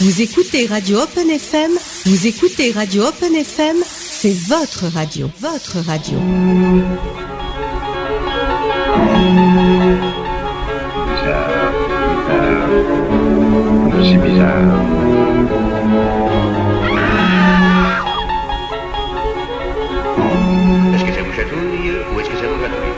Vous écoutez Radio Open FM. Vous écoutez Radio Open FM. C'est votre radio. Votre radio. C'est bizarre. Est-ce que ça vous chatouille ou est-ce que ça vous gratouille?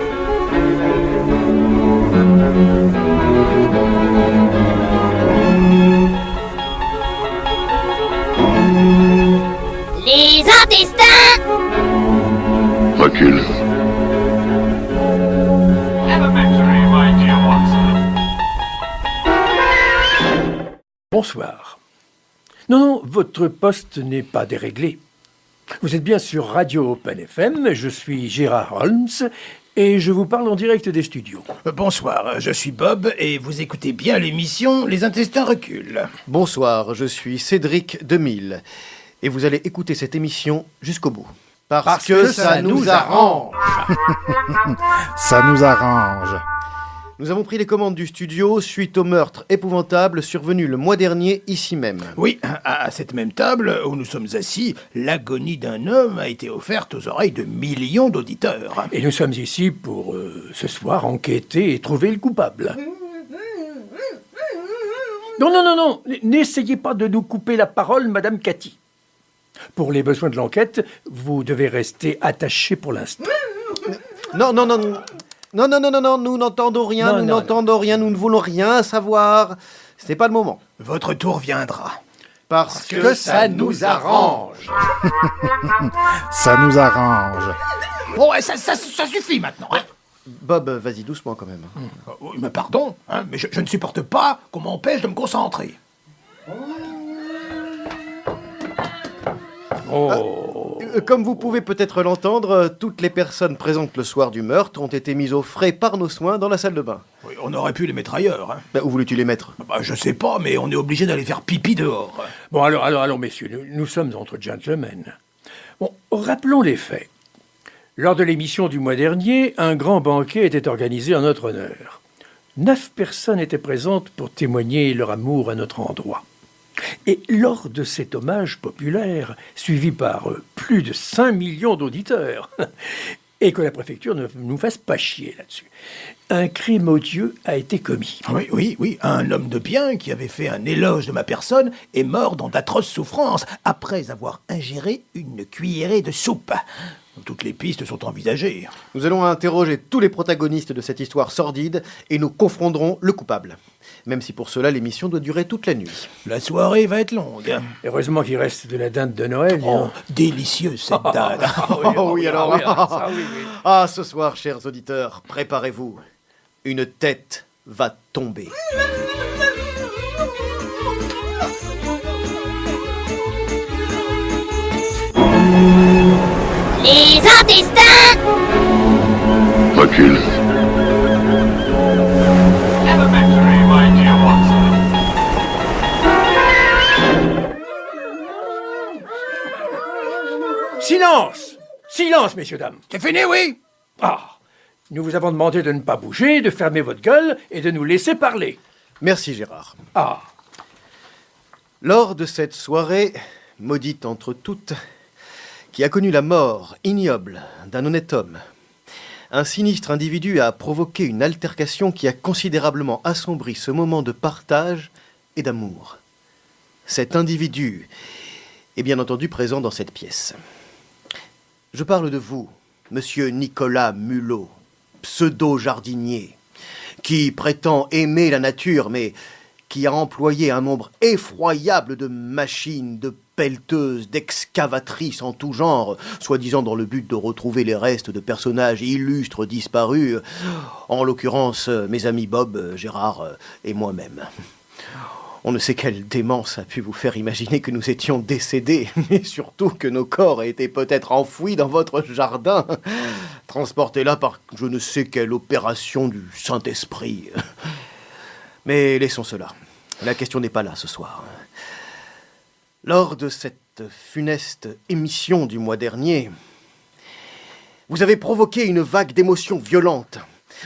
Les intestins! Recule. Bonsoir. Non, votre poste n'est pas déréglé. Vous êtes bien sur Radio Open FM, je suis Gérard Holmes et je vous parle en direct des studios. Bonsoir, je suis Bob et vous écoutez bien l'émission Les Intestins reculent. Bonsoir, je suis Cédric 2000 et vous allez écouter cette émission jusqu'au bout. Parce que ça nous arrange. Ça nous arrange. Nous avons pris les commandes du studio suite au meurtre épouvantable survenu le mois dernier ici même. Oui, à cette même table où nous sommes assis, l'agonie d'un homme a été offerte aux oreilles de millions d'auditeurs. Et nous sommes ici pour, ce soir, enquêter et trouver le coupable. Non, n'essayez pas de nous couper la parole, Madame Cathy. Pour les besoins de l'enquête, vous devez rester attaché pour l'instant. Non, nous n'entendons rien, nous ne voulons rien savoir. Ce n'est pas le moment. Votre tour viendra. Parce que ça nous arrange. Ça nous arrange. Bon, ça suffit maintenant. Hein. Bob, vas-y doucement quand même. Oui, mais pardon, hein, mais je ne supporte pas qu'on m'empêche de me concentrer. Comme vous pouvez peut-être l'entendre, toutes les personnes présentes le soir du meurtre ont été mises au frais par nos soins dans la salle de bain. Oui, on aurait pu les mettre ailleurs. Hein. Où voulais-tu les mettre ? Je sais pas, mais on est obligé d'aller faire pipi dehors. Bon, alors, messieurs, nous sommes entre gentlemen. Bon, rappelons les faits. Lors de l'émission du mois dernier, un grand banquet était organisé en notre honneur. 9 personnes étaient présentes pour témoigner leur amour à notre endroit. Et lors de cet hommage populaire, suivi par plus de 5 millions d'auditeurs, et que la préfecture ne nous fasse pas chier là-dessus, un crime odieux a été commis. Oui, un homme de bien qui avait fait un éloge de ma personne est mort dans d'atroces souffrances après avoir ingéré une cuillerée de soupe. Toutes les pistes sont envisagées. Nous allons interroger tous les protagonistes de cette histoire sordide et nous confronterons le coupable. Même si pour cela, l'émission doit durer toute la nuit. La soirée va être longue. Heureusement qu'il reste de la dinde de Noël. Oh, délicieuse cette dinde. Ah, ce soir, chers auditeurs, préparez-vous. Une tête va tomber. Les intestins! Recule. Silence, messieurs, dames. C'est fini, oui? Nous vous avons demandé de ne pas bouger, de fermer votre gueule et de nous laisser parler. Merci, Gérard. Lors de cette soirée, maudite entre toutes, qui a connu la mort ignoble d'un honnête homme, un sinistre individu a provoqué une altercation qui a considérablement assombri ce moment de partage et d'amour. Cet individu est bien entendu présent dans cette pièce. Je parle de vous, monsieur Nicolas Mulot, pseudo-jardinier, qui prétend aimer la nature, mais qui a employé un nombre effroyable de machines, de pelleteuses, d'excavatrices en tout genre, soi-disant dans le but de retrouver les restes de personnages illustres disparus, en l'occurrence mes amis Bob, Gérard et moi-même. On ne sait quelle démence a pu vous faire imaginer que nous étions décédés, mais surtout que nos corps étaient peut-être enfouis dans votre jardin, transportés là par je ne sais quelle opération du Saint-Esprit. Mais laissons cela. La question n'est pas là ce soir. Lors de cette funeste émission du mois dernier, vous avez provoqué une vague d'émotions violentes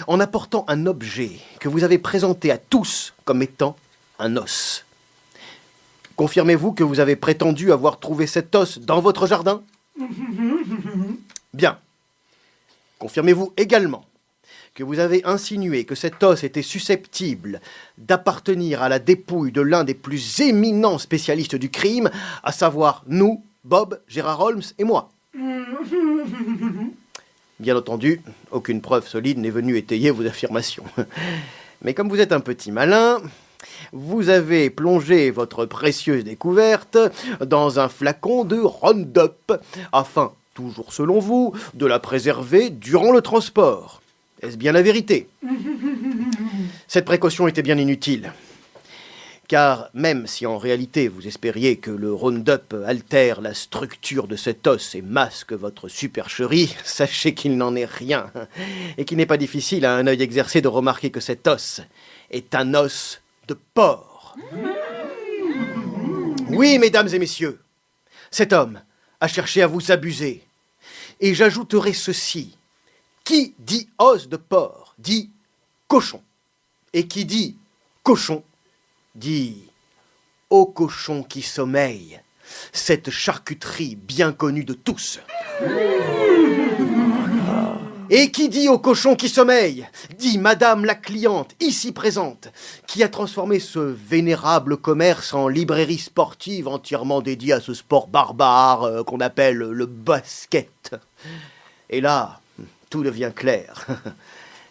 en apportant un objet que vous avez présenté à tous comme étant un os. Confirmez-vous que vous avez prétendu avoir trouvé cet os dans votre jardin? Bien. Confirmez-vous également que vous avez insinué que cet os était susceptible d'appartenir à la dépouille de l'un des plus éminents spécialistes du crime, à savoir nous, Bob, Gérard Holmes et moi? Bien entendu, aucune preuve solide n'est venue étayer vos affirmations. Mais comme vous êtes un petit malin, vous avez plongé votre précieuse découverte dans un flacon de Roundup, afin, toujours selon vous, de la préserver durant le transport. Est-ce bien la vérité? Cette précaution était bien inutile. Car même si en réalité vous espériez que le Roundup altère la structure de cet os et masque votre supercherie, sachez qu'il n'en est rien, et qu'il n'est pas difficile à un œil exercé de remarquer que cet os est un os de porc. Oui, mesdames et messieurs, cet homme a cherché à vous abuser. Et j'ajouterai ceci. Qui dit os de porc dit cochon. Et qui dit cochon dit au cochon qui sommeille, cette charcuterie bien connue de tous. Et qui dit au cochon qui sommeille dit madame la cliente, ici présente, qui a transformé ce vénérable commerce en librairie sportive entièrement dédiée à ce sport barbare qu'on appelle le basket. Et là, tout devient clair.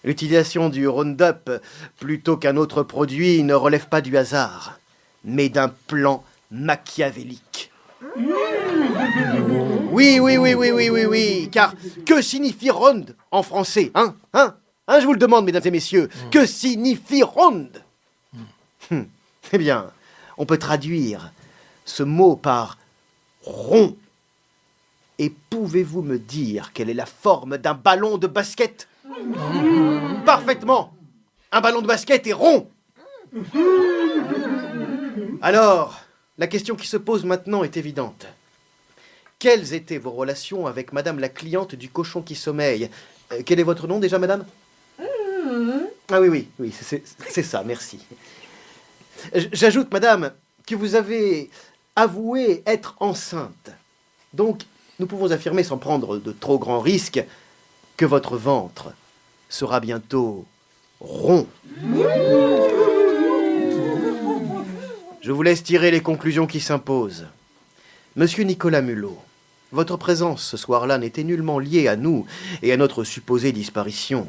L'utilisation du Roundup, plutôt qu'un autre produit, ne relève pas du hasard, mais d'un plan machiavélique. Oui, car que signifie ronde en français, hein, je vous le demande, mesdames et messieurs, que signifie ronde? Eh bien, on peut traduire ce mot par rond. Et pouvez-vous me dire quelle est la forme d'un ballon de basket? Parfaitement. Un ballon de basket est rond. Alors, la question qui se pose maintenant est évidente. Quelles étaient vos relations avec madame la cliente du cochon qui sommeille? Quel est votre nom déjà, madame? Ah oui, c'est ça, merci. J'ajoute, madame, que vous avez avoué être enceinte. Donc, nous pouvons affirmer sans prendre de trop grands risques que votre ventre sera bientôt rond. Je vous laisse tirer les conclusions qui s'imposent. Monsieur Nicolas Mulot, votre présence ce soir-là n'était nullement liée à nous et à notre supposée disparition,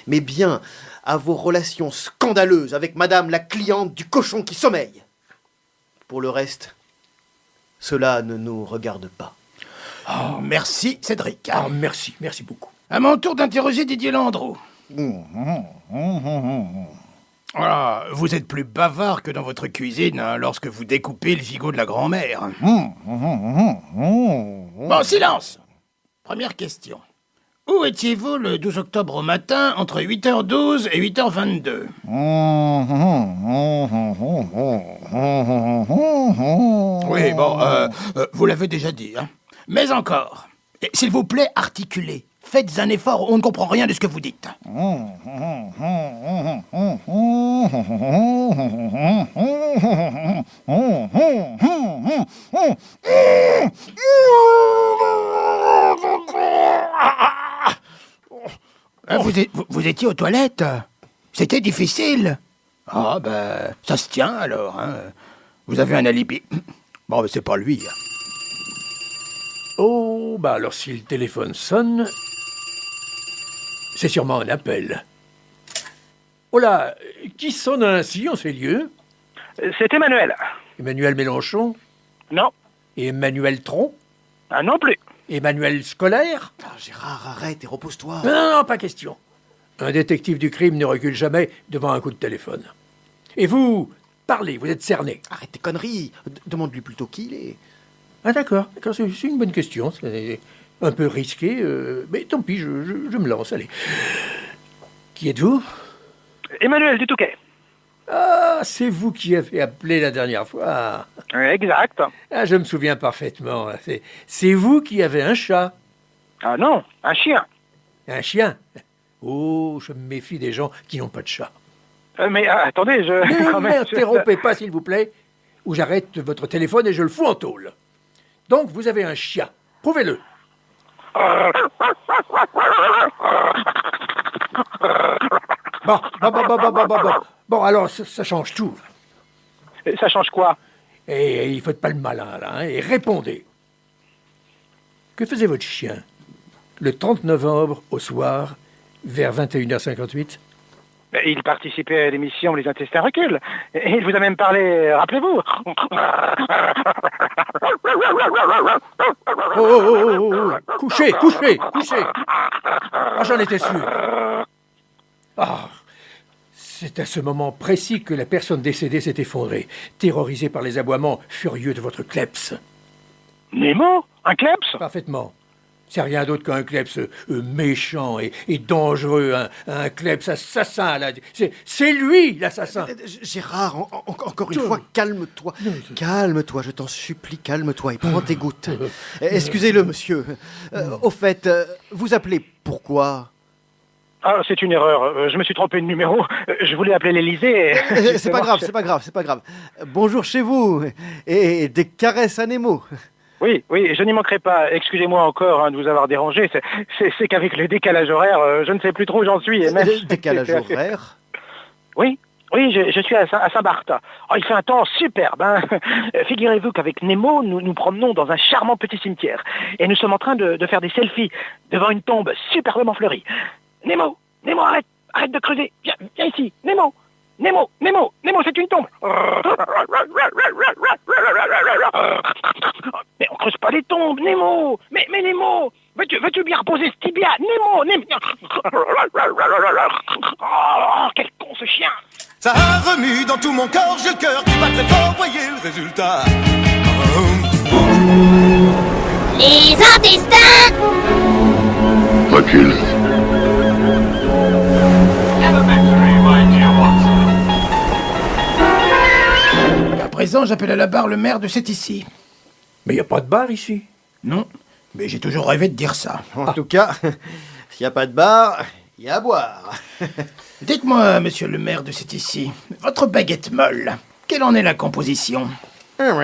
mais bien à vos relations scandaleuses avec madame la cliente du cochon qui sommeille. Pour le reste, cela ne nous regarde pas. Oh, merci, Cédric. Ah, merci beaucoup. À mon tour d'interroger Didier Landreau. Voilà, vous êtes plus bavard que dans votre cuisine lorsque vous découpez le gigot de la grand-mère. Bon, silence. Première question. Où étiez-vous le 12 octobre au matin entre 8h12 et 8h22? Oui, bon, vous l'avez déjà dit, hein. Mais encore, et s'il vous plaît, articulez. Faites un effort, on ne comprend rien de ce que vous dites. Vous étiez aux toilettes? C'était difficile? Ah, ben, ça se tient alors, hein. Vous avez un alibi. Bon, mais c'est pas lui. Oh, bah alors si le téléphone sonne, c'est sûrement un appel. Oh là, qui sonne ainsi en ces lieux? C'est Emmanuel. Emmanuel Mélenchon? Non. Et Emmanuel Tron? Ah non plus. Emmanuel Scolaire? Ah, Gérard, arrête et repose-toi. Non, pas question. Un détective du crime ne recule jamais devant un coup de téléphone. Et vous, parlez, vous êtes cerné. Arrête tes conneries. Demande-lui plutôt qui il est. Ah d'accord, c'est une bonne question. C'est un peu risqué, mais tant pis, je me lance, allez. Qui êtes-vous? Emmanuel du Touquet. Ah, c'est vous qui avez appelé la dernière fois. Exact. Ah, je me souviens parfaitement. C'est vous qui avez un chat. Ah non, un chien. Un chien? Oh, je me méfie des gens qui n'ont pas de chat. Mais attendez, Ne m'interrompez pas, s'il vous plaît. ou j'arrête votre téléphone et je le fous en tôle. Donc, vous avez un chien. Prouvez-le. Bon, alors, ça change tout. Ça change quoi? Et il ne faites pas le malin, là, hein, et répondez. Que faisait votre chien le 30 novembre au soir, vers 21h58? Il participait à l'émission Les Intestins reculent. Et il vous a même parlé, rappelez-vous. Oh. Couchez. Ah, j'en étais sûr. Ah, c'est à ce moment précis que la personne décédée s'est effondrée, terrorisée par les aboiements furieux de votre kleps. Nemo? Un kleps? Parfaitement. C'est rien d'autre qu'un kleps méchant et dangereux, un kleps assassin. Là. C'est lui, l'assassin. Gérard, encore une fois, calme-toi. Calme-toi, je t'en supplie, calme-toi et prends tes gouttes. Excusez-le, monsieur. Au fait, vous appelez pourquoi? Ah, c'est une erreur. Je me suis trompé de numéro. Je voulais appeler l'Élysée. C'est pas grave. Bonjour chez vous. Et des caresses à Nemo. Oui, je n'y manquerai pas. Excusez-moi encore de vous avoir dérangé. C'est qu'avec le décalage horaire, je ne sais plus trop où j'en suis. Et même... Décalage horaire? Oui, je suis à Saint-Barth. Oh, il fait un temps superbe. Hein. Figurez-vous qu'avec Nemo, nous promenons dans un charmant petit cimetière. Et nous sommes en train de faire des selfies devant une tombe superbement fleurie. Nemo, arrête de creuser. Viens ici, Nemo, c'est une tombe. Mais on creuse pas les tombes, Nemo. Mais Nemo, veux-tu bien reposer ce tibia, Nemo. Oh, quel con ce chien. Ça remue dans tout mon corps, j'ai le cœur qui bat très fort, voyez le résultat. Les intestins. Recule. À présent, j'appelle à la barre le maire de cet ici. Mais il n'y a pas de bar ici. Non, mais j'ai toujours rêvé de dire ça. En tout cas, s'il n'y a pas de bar, il y a à boire. Dites-moi, monsieur le maire de cet ici, votre baguette molle, quelle en est la composition? Hein?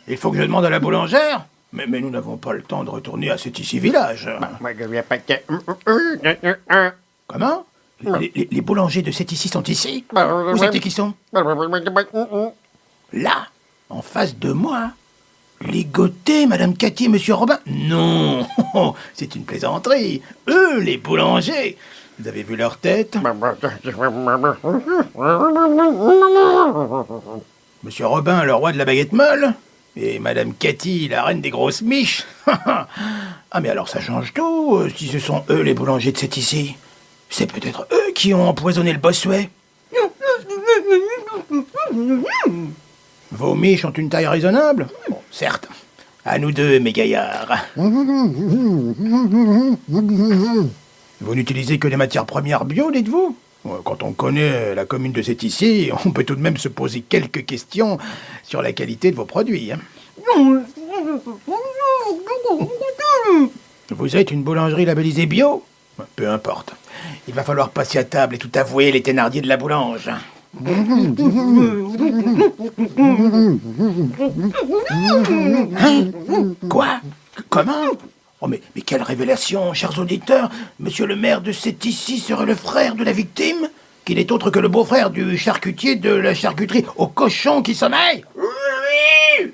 Il faut que je demande à la boulangère? Mais nous n'avons pas le temps de retourner à cet ici village. Comment? Les boulangers de cet ici sont ici? Où c'est qui sont? Là, en face de moi. Ligoté, Madame Cathy et Monsieur Robin? Non, c'est une plaisanterie. Eux, les boulangers. Vous avez vu leur tête? Monsieur Robin, le roi de la baguette molle? Et Madame Cathy, la reine des grosses miches? Ah, mais alors ça change tout, si ce sont eux les boulangers de cet ici. C'est peut-être eux qui ont empoisonné le Bossuet. Vos miches ont une taille raisonnable? Bon, certes. À nous deux, mes gaillards. Vous n'utilisez que des matières premières bio, dites-vous? Quand on connaît la commune de cet ici, on peut tout de même se poser quelques questions sur la qualité de vos produits. Hein. Vous êtes une boulangerie labellisée bio? Peu importe. Il va falloir passer à table et tout avouer les Thénardier de la boulange. Hein? Quoi? Comment? Oh mais quelle révélation, chers auditeurs! Monsieur le maire de cet ici serait le frère de la victime? Qu'il n'est autre que le beau-frère du charcutier de la charcuterie au cochon qui sommeille? Oui!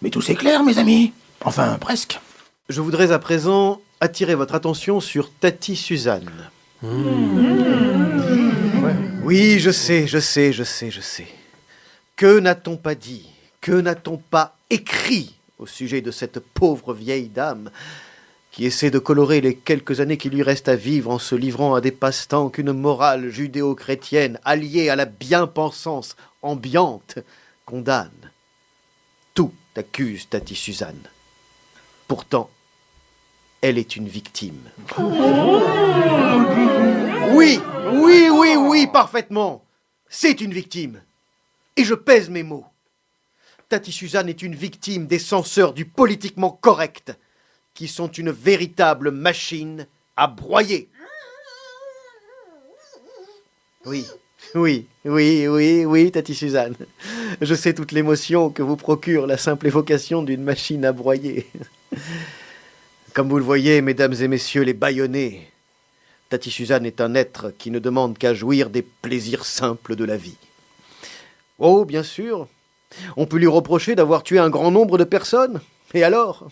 Mais tout c'est clair, mes amis. Enfin, presque. Je voudrais à présent attirer votre attention sur Tati Suzanne. Oui, je sais. Que n'a-t-on pas dit? Que n'a-t-on pas écrit au sujet de cette pauvre vieille dame qui essaie de colorer les quelques années qui lui restent à vivre en se livrant à des passe-temps qu'une morale judéo-chrétienne alliée à la bien-pensance ambiante condamne? Tout accuse Tati Suzanne. Pourtant, elle est une victime. Oui, parfaitement. C'est une victime. Et je pèse mes mots. Tati Suzanne est une victime des censeurs du politiquement correct. qui sont une véritable machine à broyer. Oui, Tati Suzanne. Je sais toute l'émotion que vous procure la simple évocation d'une machine à broyer. Comme vous le voyez, mesdames et messieurs les bâillonnés, Tati Suzanne est un être qui ne demande qu'à jouir des plaisirs simples de la vie. Oh, bien sûr, on peut lui reprocher d'avoir tué un grand nombre de personnes. Et alors?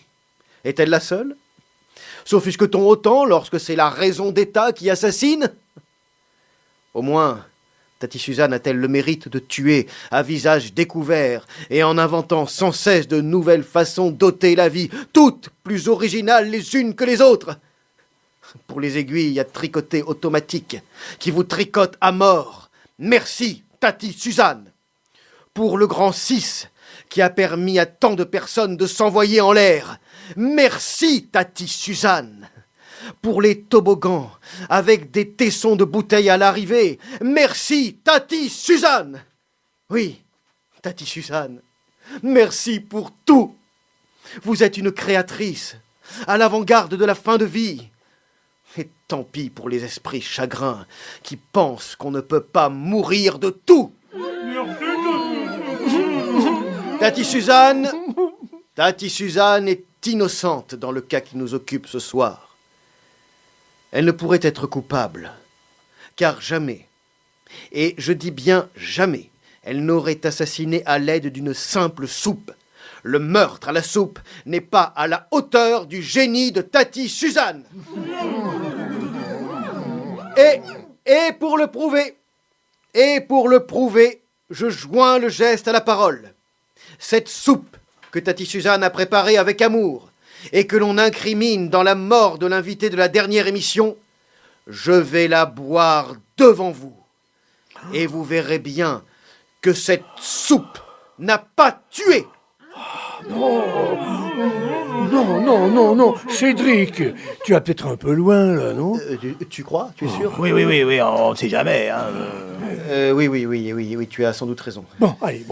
Est-elle la seule? S'offusque-t-on autant lorsque c'est la raison d'État qui assassine? Au moins, Tati Suzanne a-t-elle le mérite de tuer à visage découvert et en inventant sans cesse de nouvelles façons d'ôter la vie, toutes plus originales les unes que les autres? Pour les aiguilles à tricoter automatiques qui vous tricotent à mort, merci Tati Suzanne. Pour le grand 6 qui a permis à tant de personnes de s'envoyer en l'air, merci Tati Suzanne. Pour les toboggans avec des tessons de bouteilles à l'arrivée, merci Tati Suzanne. Oui, Tati Suzanne, merci pour tout. Vous êtes une créatrice, à l'avant-garde de la fin de vie. Et tant pis pour les esprits chagrins qui pensent qu'on ne peut pas mourir de tout. Tati Suzanne est innocente dans le cas qui nous occupe ce soir. Elle ne pourrait être coupable, car jamais, et je dis bien jamais, elle n'aurait assassiné à l'aide d'une simple soupe. Le meurtre à la soupe n'est pas à la hauteur du génie de Tati Suzanne. Et pour le prouver, je joins le geste à la parole. Cette soupe que Tati Suzanne a préparée avec amour et que l'on incrimine dans la mort de l'invité de la dernière émission, je vais la boire devant vous. Et vous verrez bien que cette soupe n'a pas tué. Non, Cédric, tu vas peut-être un peu loin, là, non? Tu crois? Tu es sûr? Oui, on ne sait jamais. Hein. Oui, tu as sans doute raison. Bon, allez,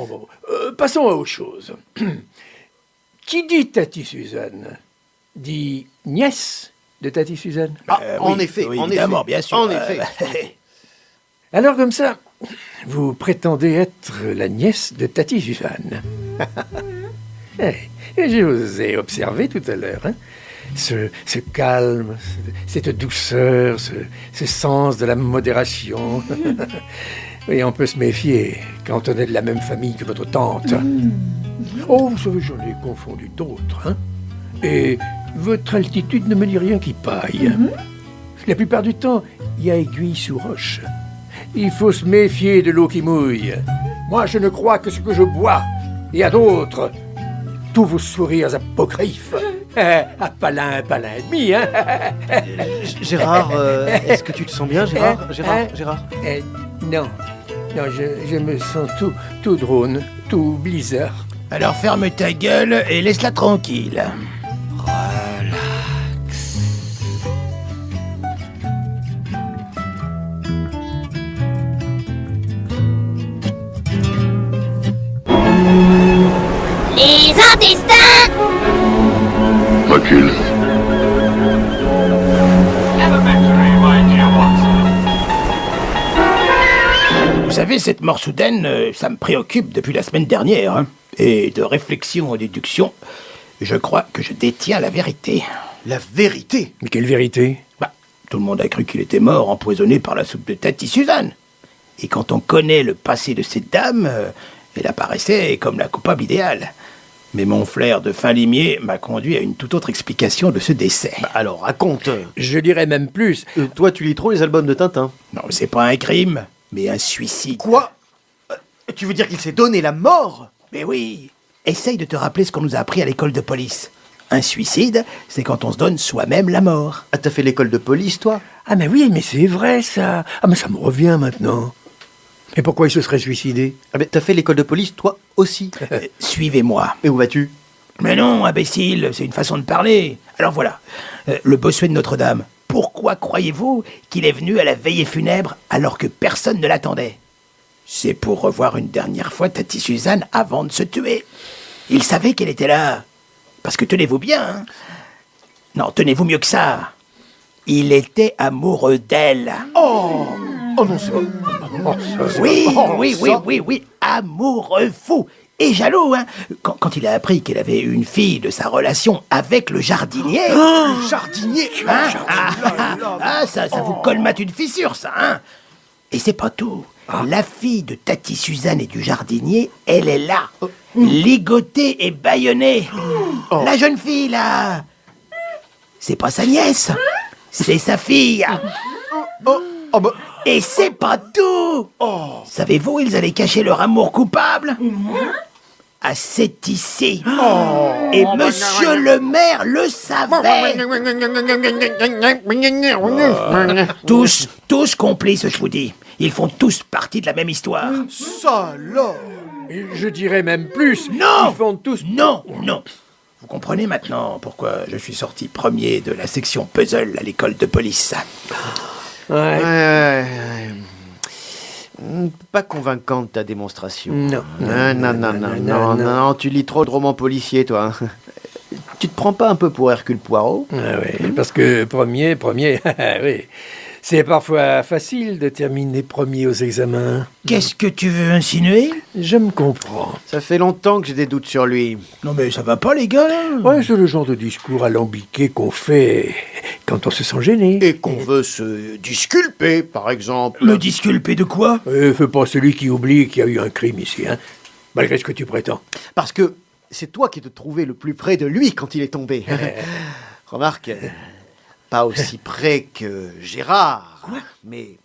passons à autre chose. Qui dit Tati Suzanne dit nièce de Tati Suzanne? En effet, évidemment, bien sûr. En effet. Alors comme ça, vous prétendez être la nièce de Tati Suzanne. Je vous ai observé tout à l'heure, hein? Ce calme, cette douceur, ce sens de la modération. Oui, on peut se méfier quand on est de la même famille que votre tante. Oh, vous savez, j'en ai confondu d'autres, hein? Et votre altitude ne me dit rien qui paille. La plupart du temps, il y a aiguille sous roche. Il faut se méfier de l'eau qui mouille. Moi, je ne crois que ce que je bois. Et à d'autres, tous vos sourires apocryphes. Palin et demi, hein? Gérard, est-ce que tu te sens bien, Gérard? Gérard Non, je me sens tout drone, tout blizzard. Alors ferme ta gueule et laisse-la tranquille. Les intestins. Recule. Vous savez, cette mort soudaine, ça me préoccupe depuis la semaine dernière. Hein. Et de réflexion en déduction, je crois que je détiens la vérité. La vérité? Mais quelle vérité? Tout le monde a cru qu'il était mort, empoisonné par la soupe de Tati Suzanne. Et quand on connaît le passé de cette dame, elle apparaissait comme la coupable idéale. Mais mon flair de fin limier m'a conduit à une toute autre explication de ce décès. Alors, raconte. Je dirais même plus. Toi, tu lis trop les albums de Tintin. Non, c'est pas un crime, mais un suicide. Quoi? Tu veux dire qu'il s'est donné la mort? Mais oui. Essaye de te rappeler ce qu'on nous a appris à l'école de police. Un suicide, c'est quand on se donne soi-même la mort. Ah, t'as fait l'école de police, toi? Ah mais oui, mais c'est vrai, ça. Ah mais ça me revient maintenant. Et pourquoi il se serait suicidé? Ah mais t'as fait l'école de police, toi aussi? Suivez-moi. Et où vas-tu? Mais non, imbécile, c'est une façon de parler. Alors voilà, le bossuet de Notre-Dame. Pourquoi croyez-vous qu'il est venu à la veillée funèbre alors que personne ne l'attendait? C'est pour revoir une dernière fois Tati Suzanne avant de se tuer. Il savait qu'elle était là. Parce que tenez-vous bien, hein, Non, tenez-vous mieux que ça. Il était amoureux d'elle. Oh non, c'est bon. Oui, amoureux fou. Et jaloux, hein. Quand il a appris qu'elle avait une fille de sa relation avec le jardinier... Jardinier Ça vous colmate une fissure, ça, hein. Et c'est pas tout. La fille de Tati Suzanne et du jardinier, elle est là, ligotée et bâillonnée. La jeune fille, là, c'est pas sa nièce, c'est sa fille. Et c'est pas tout. Savez-vous, ils allaient cacher leur amour coupable à Sétici. Et monsieur le maire le savait. Tous complices, je vous dis. Ils font tous partie de la même histoire. Ça alors. Je dirais même plus. Non. Ils font tous... Non. Vous comprenez maintenant pourquoi je suis sorti premier de la section puzzle à l'école de police. Ouais. Pas convaincante ta démonstration. Non, tu lis trop de romans policiers, toi. Tu te prends pas un peu pour Hercule Poirot? Oui, parce que premier, oui. C'est parfois facile de terminer premier aux examens. Qu'est-ce que tu veux insinuer? Je me comprends. Ça fait longtemps que j'ai des doutes sur lui. Non mais ça va pas les gars là. Ouais, c'est le genre de discours alambiqué qu'on fait quand on se sent gêné. Et qu'on veut se disculper, par exemple. Me disculper de quoi? Fais pas celui qui oublie qu'il y a eu un crime ici, hein. Malgré ce que tu prétends. Parce que c'est toi qui te trouvais le plus près de lui quand il est tombé. Remarque, pas aussi près que Gérard, mais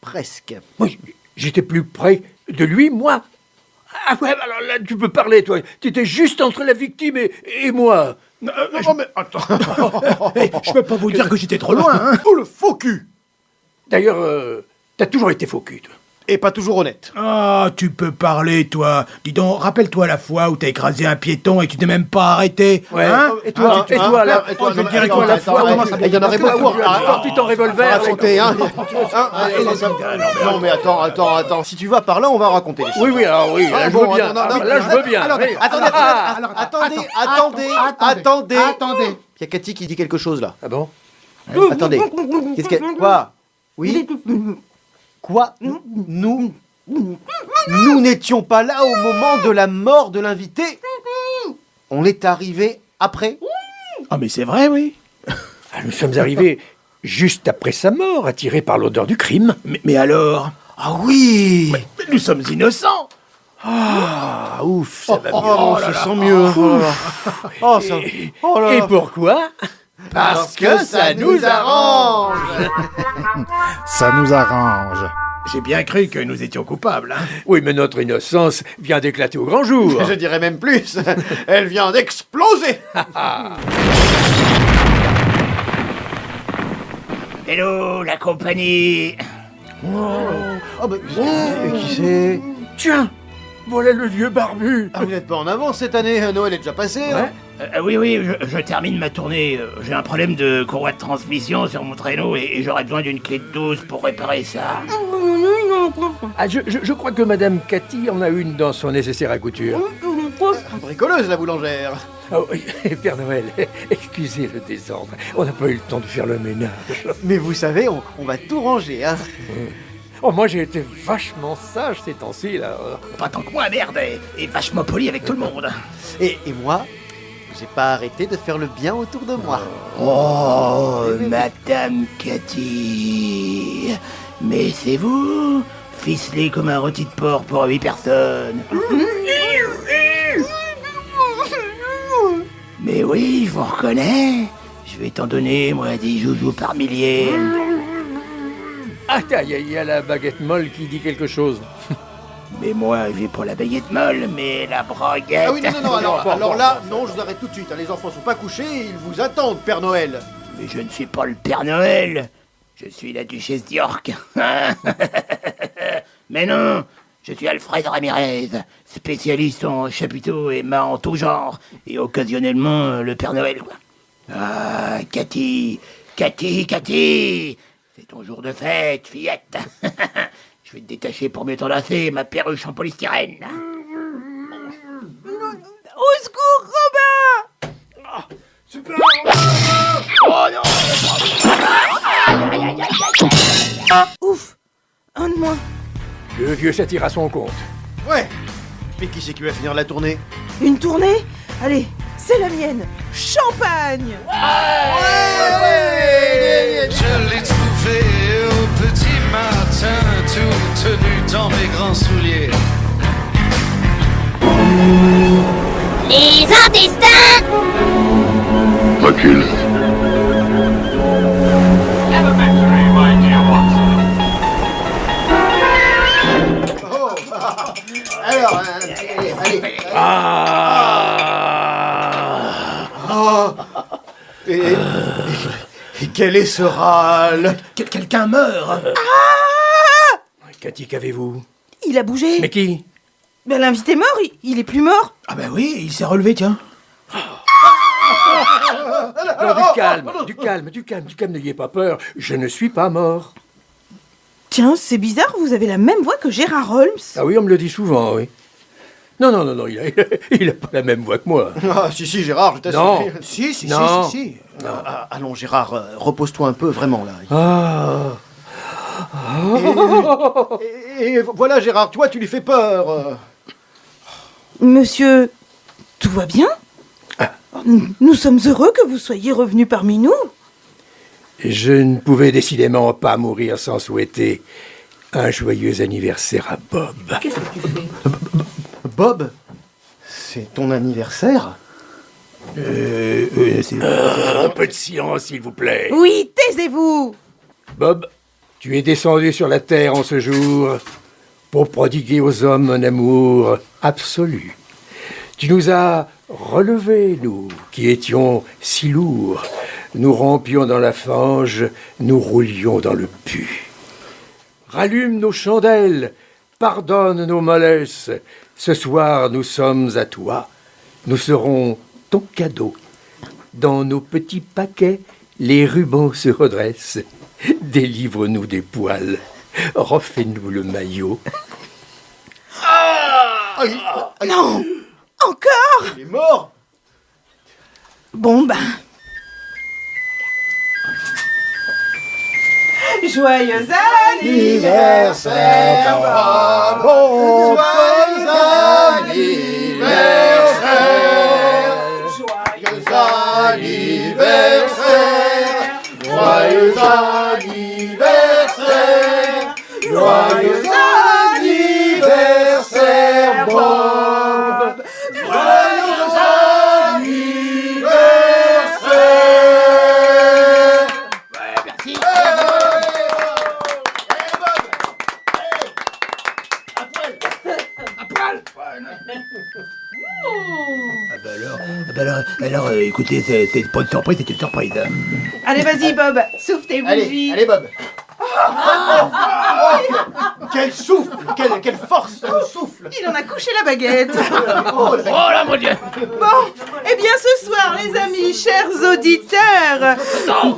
presque. Oui, j'étais plus près de lui, moi. Ah ouais, alors là, tu peux parler, toi. Tu étais juste entre la victime et moi. Non mais attends. Je peux pas vous dire que j'étais trop loin, hein. Oh, le faux cul! D'ailleurs, t'as toujours été faux cul, toi. Et pas toujours honnête. Ah, tu peux parler, toi. Dis donc, rappelle-toi la fois où t'as écrasé un piéton et tu t'es même pas arrêté. Ouais. Hein? Et toi, je vais te dire, toi, la fois, comment ça il y en aurait beaucoup. Sorti ton revolver. Raconter, hein. Non, mais attends. Si tu vas par là, on va raconter les choses. Oui, alors oui, là, je veux bien. Là, je veux bien. Attendez. Il y a Cathy qui dit quelque chose, là. Ah bon? Attendez. Qu'est-ce qu'elle... Quoi? Oui? Quoi? Nous n'étions pas là au moment de la mort de l'invité. On est arrivé après. Ah mais c'est vrai, oui. Nous sommes arrivés juste après sa mort, attirés par l'odeur du crime. Mais alors? Ah oui. Mais nous sommes innocents. Ah, ouf, ça va mieux. Oh, ça sent mieux. Et pourquoi? Parce que ça nous arrange. Ça nous arrange. J'ai bien cru que nous étions coupables, hein. Oui, mais notre innocence vient d'éclater au grand jour. Je dirais même plus. Elle vient d'exploser. Hello, la compagnie. Qui c'est? Tiens, voilà le vieux barbu. Ah, vous n'êtes pas en avance cette année. Noël est déjà passé. Ouais. Hein. Oui, je termine ma tournée. J'ai un problème de courroie de transmission sur mon traîneau et j'aurais besoin d'une clé de 12 pour réparer ça. Ah, je crois que Madame Cathy en a une dans son nécessaire à couture. Bricoleuse, la boulangère. Oh, oui, Père Noël, excusez le désordre. On n'a pas eu le temps de faire le ménage. Mais vous savez, on va tout ranger, hein. Oh, moi j'ai été vachement sage ces temps-ci, là. Pas tant que moi, merde, et vachement poli avec tout le monde. Et moi, j'ai pas arrêté de faire le bien autour de moi. Oh, Madame Cathy. Mais c'est vous, ficelé comme un rôti de porc pour 8 personnes. Mais oui, je vous reconnais. Je vais t'en donner, moi, 10 joujoux par millier. Ah, il y a la baguette molle qui dit quelque chose. Mais moi, j'ai pas la baguette molle, mais la broguette. Ah oui, non, alors là, non, je vous arrête tout de suite. Les enfants sont pas couchés, ils vous attendent, Père Noël. Mais je ne suis pas le Père Noël. Je suis la duchesse d'York. Mais non, je suis Alfred Ramirez, spécialiste en chapiteaux et mâts en tout genre, et occasionnellement le Père Noël, quoi. Ah, Cathy, c'est ton jour de fête, fillette. Je vais te détacher pour mieux t'enlacer, ma perruche en polystyrène. Au secours, Robin! Super! Ouf, un de moins. Le vieux s'attire à son compte. Ouais. Mais qui c'est qui va finir la tournée? Une tournée? Allez, c'est la mienne. Champagne. Je l'ai trouvé au petit matin, tout tenu dans mes grands souliers. Les intestins. Recule. Alors, allez. Et quel est ce râle? Quelqu'un meurt. Cathy, qu'avez-vous? Il a bougé. Mais qui? Ben, l'invité mort, il est plus mort. Ah ben oui, il s'est relevé, tiens. Non, du calme, n'ayez pas peur. Je ne suis pas mort. Tiens, c'est bizarre, vous avez la même voix que Gérard Holmes. Ah oui, on me le dit souvent, oui. Non, il a pas la même voix que moi. Ah, si, Gérard, je t'assure. Non. Si. Allons, Gérard, repose-toi un peu, vraiment, là. Ah. Et voilà, Gérard, toi, tu lui fais peur. Monsieur, tout va bien? Nous sommes heureux que vous soyez revenu parmi nous. Je ne pouvais décidément pas mourir sans souhaiter un joyeux anniversaire à Bob. Qu'est-ce que tu fais? Bob, c'est ton anniversaire? Un peu de silence, s'il vous plaît. Oui, taisez-vous. Bob, tu es descendu sur la terre en ce jour pour prodiguer aux hommes un amour absolu. Tu nous as relevés, nous, qui étions si lourds. Nous rampions dans la fange, nous roulions dans le pu. Rallume nos chandelles, pardonne nos mollesses. Ce soir, nous sommes à toi. Nous serons ton cadeau. Dans nos petits paquets, les rubans se redressent. Délivre-nous des poils. Refais-nous le maillot. Non, encore? Il est mort. Bon, ben... Joyeux anniversaire, Bob. Bon, joyeux anniversaire. Joyeux anniversaire. Joyeux anniversaire. Joyeux anniversaire, Bob. Joyeux anniversaire. Merci. Alors, écoutez, c'est pas une surprise, c'est une surprise. Allez, vas-y, Bob, souffle tes bougies. Allez, Bob. Quel souffle, quelle force de souffle. Il en a couché la baguette. Oh là, mon Dieu. Bon, eh bien ce soir, les amis, chers auditeurs,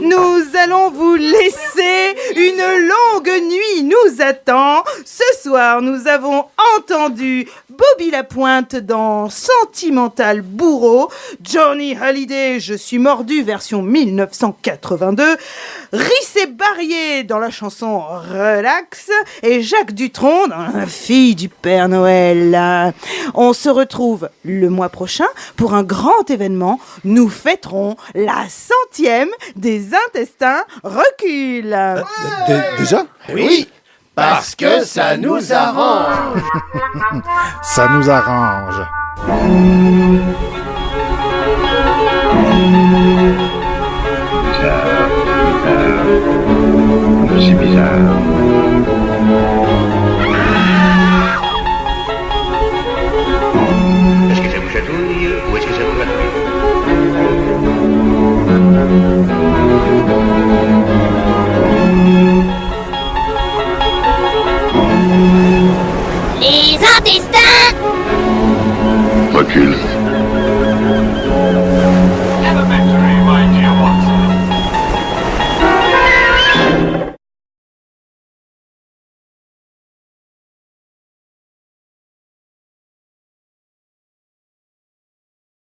nous allons vous laisser. Une longue nuit nous attend. Ce soir, nous avons entendu Bobby Lapointe dans Sentimental Bourreau, Johnny Hallyday, Je suis mordu, version 1982, Rissé Barrier dans la chanson Relax, et Jacques Dutronc dans La fille du Père Noël. On se retrouve le mois prochain pour un grand événement. Nous fêterons la 100e des Intestins Recul. Déjà? Oui, parce que ça nous arrange. Ça nous arrange.